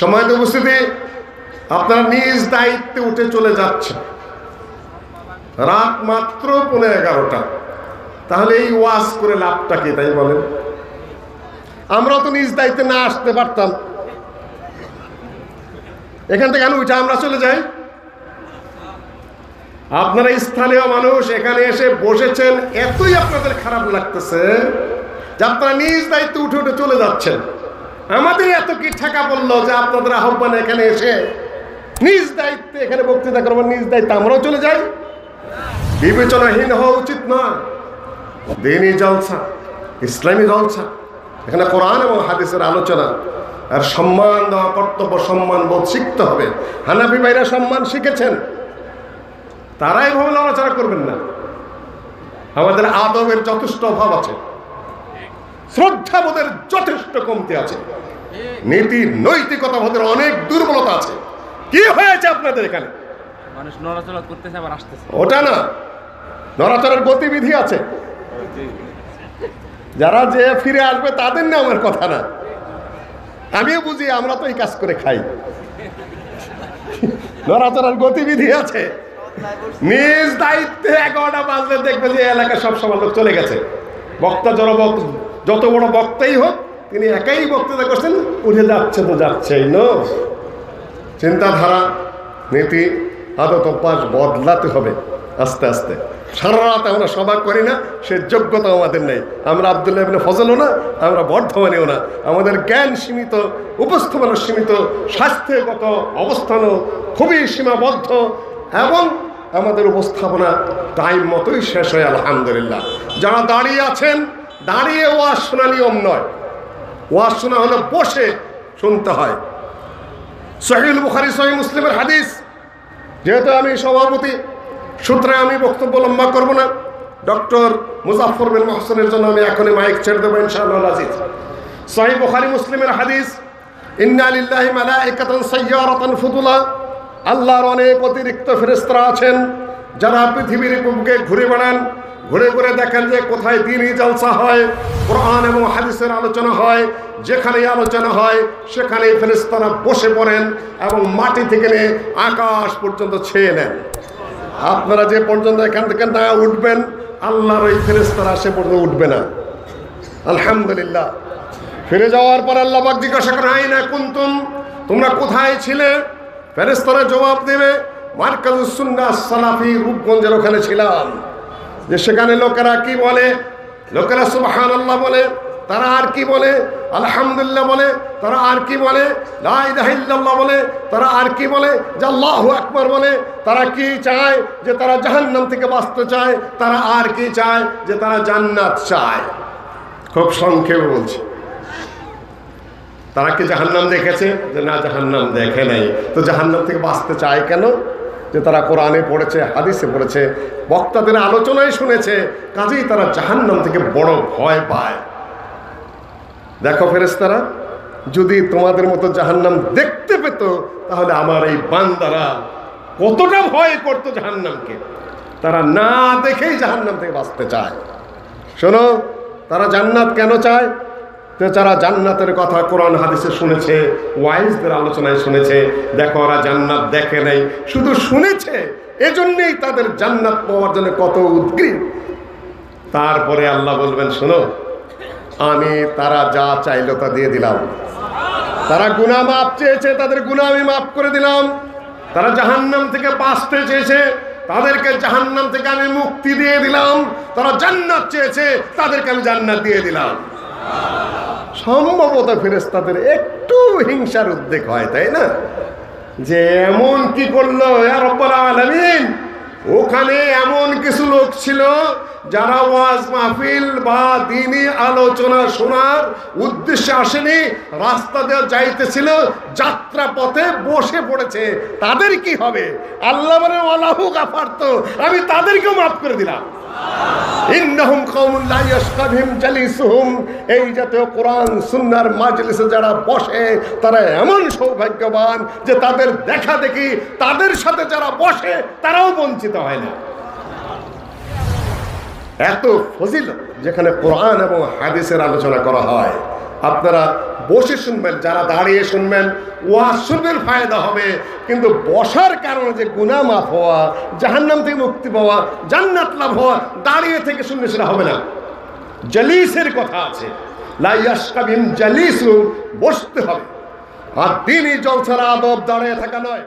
সম্মানিত উপস্থিতি, আপনারা নিজ দায়িত্বে উঠে চলে যাচ্ছেন, রাত মাত্র 11:15। তাহলে এই ওয়াজ করে লাভটা কি, তাই বলেন? আমরা তো নিজ দায়িত্বে না আসতে পারতাম, এখান থেকে উঠে আমরা চলে যাই। আপনারা স্থানীয় মানুষ, এখানে এসে বসেছেন, এতই আপনাদের খারাপ লাগতেছে যে আপনারা নিজ দায়িত্বে উঠে উঠে চলে যাচ্ছেন। আমাদের এত কি ঠেকা পড়লো যে আপনাদের আহ্বানে এখানে এসে নিজ দায়িত্বে এখানে বক্তৃতা করবেন, নিজ দায়িত্বে আমরাও চলে যাই? বিবেচনাহীন হওয়া উচিত নয়। দ্বীনি জলসা, ইসলামী জলসা, এখানে কোরআন এবং হাদিসের আলোচনা, আর সম্মান দেওয়া কর্তব্য, সম্মান বোধ শিখতে হবে। হানাফি ভাইরা সম্মান শিখেছেন, তারাই ভাবে নড়াচড়া করবেন না। আমাদের আদবের যথেষ্ট অভাব আছে, শ্রদ্ধাবোধের যথেষ্ট কমতি আছে, নীতি নৈতিকতা বোধের অনেক দুর্বলতা আছে। কি হয়েছে আপনাদের এখানে? মানুষ নড়াচড়া করতেছে আবার আসতেছে, ওটা না, নড়াচড়ার গতিবিধি আছে। যারা যে ফিরে আসবে তাদের না, আমার কথা না। আমিও বুঝি, আমরা তো এই কাজ করে খাই। নড়াচড়ার গতিবিধি আছে। নিজ দায়িত্বে 11টা বাজলে দেখবে যে এলাকা সব সময় লোক চলে গেছে। বক্তা যত বড় বক্তাই হোক, তিনি একাই বক্তৃতা করছেন, উঠে যাচ্ছে তো যাচ্ছেই। চিন্তাধারা, নীতি, আদত অভ্যাস বদলাতে হবে আস্তে আস্তে। সারা রাত আমরা সভা করি না, সে যোগ্যতা আমাদের নেই। আমরা আব্দুল্লাহ ইবনে ফজলও না, আমরা বর্ধমানেও না। আমাদের জ্ঞান সীমিত, উপস্থাপনা সীমিত, স্বাস্থ্যগত অবস্থানও খুবই সীমাবদ্ধ, এবং আমাদের উপস্থাপনা টাইম মতোই শেষ হয় আলহামদুলিল্লাহ। যারা দাঁড়িয়ে আছেন, দাঁড়িয়ে ওয়াজ শোনা নিয়ম নয়। ওয়াজ শোনা হলে বসে শুনতে হয়। সহিহ বুখারী, সহিহ মুসলিমের হাদিস। যেহেতু আমি সভাপতি, সূত্রে আমি বক্তব্য লম্বা করব না। ডক্টর মুজাফফর বিন মোহসেনের জন্য আমি এখনই মাইক ছেড়ে দেবো ইনশাআল্লাহ আজিজ। সহিহ বুখারী মুসলিমের হাদিস, ইন্না লিল্লাহি মালাইকাতান সাইয়্যারাতান ফুদুলা। আল্লাহর অনেক অতিরিক্ত ফেরেশতারা আছেন যারা পৃথিবীর বুকে ঘুরে বেড়ান, ঘুরে ঘুরে দেখেন যে কোথায় দ্বীনি জলসা হয়, কোরআন এবং হাদিসের আলোচনা হয়। যেখানেই আলোচনা হয় সেখানেই ফেরেশতারা বসে পড়েন এবং মাটি থেকে নিয়ে আকাশ পর্যন্ত ছেয়ে নেন। আপনারা যে পর্যন্ত এখান থেকে না উঠবেন, আল্লাহর ওই ফেরেশতারা সে পর্যন্ত উঠবে না। আলহামদুলিল্লাহ। ফিরে যাওয়ার পর আল্লাহ পাক জিজ্ঞাসা করেন, আইনা কুনতুম, তোমরা কোথায় ছিলে? ফেরেশতারা জবাব দেবে, মারকাজুস সুন্নাহ আস-সালাফি, রূপগঞ্জের ওখানে ছিলাম। যে সেখানে লোকেরা কি বলে? লোকেরা সুবহানাল্লাহ বলে, তারা আর কি বলে? আলহামদুলিল্লাহ বলে, তারা আর কি বলে? লা ইলাহা ইল্লাল্লাহ বলে, তারা আর কি বলে? যে আল্লাহু আকবার বলে। তারা কি চায়? যে তারা জাহান্নাম থেকে বাঁচতে চায়। তারা আর কি চায়? যে তারা জান্নাত চায়। খুব সংক্ষেপে বলছি। তারা কি জাহান্নাম দেখেছে? যে না, জাহান্নাম দেখে নাই। তো জাহান্নাম থেকে বাঁচতে চায় কেন? যে তারা কোরআনে পড়েছে, হাদিসে পড়েছে, বক্তাদের আলোচনায় শুনেছে, কাজেই তারা জাহান্নাম থেকে বড় ভয় পায়। দেখো ফেরেশতারা, যদি তোমাদের মতো জাহান্নাম দেখতে পেত, তাহলে আমার এই বান্দারা কতটা ভয় করতো জাহান্নামকে। তারা না দেখেই জাহান্নাম থেকে বাঁচতে চায়। শোনো, তারা জান্নাত কেন চায়? তো যারা জান্নাতের কথা কোরআন হাদিসে শুনেছে, ওয়াইজদের আলোচনায় শুনেছে। দেখো, ওরা জান্নাত দেখে নাই, শুধু শুনেছে, এজন্যই তাদের জান্নাত পাওয়ার জন্য কত উদ্গ্রীব। তারপরে আল্লাহ বলবেন, শোনো, আমি তারা যা চাইলো তা দিয়ে দিলাম। তারা গুনাহ মাফ চেয়েছে, তাদের গুনাহ আমি মাফ করে দিলাম। তারা জাহান্নাম থেকে বাঁচতে চেয়েছে, তাদেরকে জাহান্নাম থেকে আমি মুক্তি দিয়ে দিলাম। তারা জান্নাত চেয়েছে, তাদেরকে আমি জান্নাত দিয়ে দিলাম। সম্ভবত ফেরেশতাদের একটু হিংসার উদ্বেগ হয়, তাই না? যে এমন কি করলো ইয়া রাব্বুল আলামিন। ওখানে এমন কিছু লোক ছিল যারা ওয়াজ মাহফিল বা দ্বীনি আলোচনা শোনার উদ্দেশ্যে আসেনি, রাস্তা দিয়ে যাইতেছিল, যাত্রা পথে বসে পড়েছে। তাদের কি হবে? আল্লাহ বলে, ওয়ালাহু গাফারতু, আমি তাদেরকেও মাফ করে দিলাম। ইন্নাহুম কওমুন লা ইয়াশকাবিহিম জালিসুহুম। এই জাতীয় কোরআন সুন্নাহর মাজলিসে যারা বসে, তারা এমন সৌভাগ্যবান যে তাদের দেখা দেখি, তাদের সাথে যারা বসে তারাও বঞ্চিত হয় না। এত ফজিলত যেখানে কোরআন এবং হাদিসের আলোচনা করা হয়। আপনারা বসে শুনবেন, যারা দাঁড়িয়ে শুনবেন ওয়াজ শুনবেন ফায়দা হবে, কিন্তু বসার কারণে যে গুনাহ মাফ হওয়া, জাহান্নাম থেকে মুক্তি পাওয়া, জান্নাত লাভ হওয়া, দাঁড়িয়ে থেকে শুনলে সেটা হবে না। জালিসের কথা আছে, লা ইয়াশকা বিহিম জালিসুন, বসতে হবে। আর দিনই জলসার আদব দাঁড়িয়ে থাকা নয়।